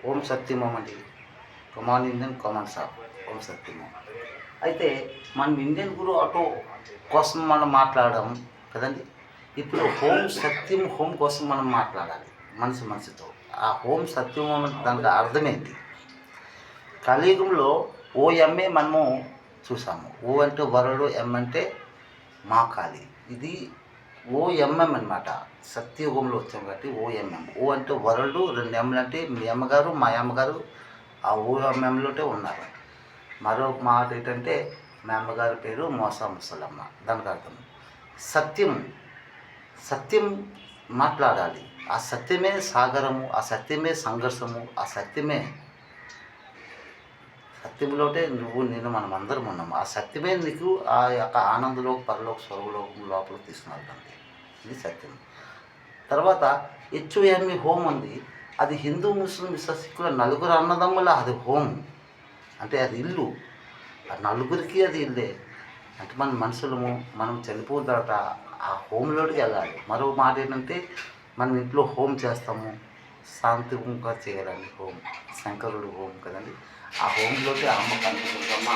ఓం సత్యం ఓం అండి. కమాన్ Indian common సాబ్. ఓం సత్యం ఓం. అయితే మనం ఇండియన్ గురు ఆటో కోసం మనం మాట్లాడడం కదండి. ఇప్పుడు హోం సత్యం హోం కోసం మనం మాట్లాడాలి మనసుతో. ఆ హోం సత్యం అంటే దానికి అర్థమేంటి? కలియుగంలో ఓఎంఏ మనము చూసాము. ఓ అంటే వరడు, ఎం అంటే మాకాలి. ఇది ఓఎంఎం అనమాట. సత్యయుగంలో వచ్చాం కాబట్టి ఓఎంఎం. ఓ అంటే వరల్డ్, 2 ఎంలు అంటే మీ అమ్మగారు మా అమ్మగారు ఆ ఓఎంఎంలోనే ఉన్నారు. మరొక మాట ఏంటంటే మా అమ్మగారి పేరు మోసా ముసలమ్మ. దానికి అర్థం సత్యం. సత్యం మాట్లాడాలి. ఆ సత్యమే సాగరము, ఆ సత్యమే సంఘర్షము, ఆ సత్యమే సత్యంలోనే నువ్వు నేను మనం అందరం ఉన్నాము. ఆ సత్యమే నీకు ఆ యొక్క ఆనందలోకి పరలోక స్వర్గలోకం లోపలికి తీసుకున్నారండి. ఇది సత్యం. తర్వాత హెచ్ఓఎంఈ హోమ్ ఉంది. అది హిందూ ముస్లిం సిక్కుల నలుగురు అన్నదమ్ముల అది హోమ్. అంటే అది ఇల్లు. ఆ నలుగురికి అది ఇల్లే. అంటే మన మనుషులము మనం చనిపోయిన తర్వాత ఆ హోమ్లోకి వెళ్ళాలి. మరో మాట ఏంటంటే మనం ఇంట్లో హోమ్ చేస్తాము. శాంతిగా చేయాలండి హోమ్. శంకరుడు హోమ్ కదండి. ఆ హోమ్లోకి అమ్మ కనిపించమ్మా.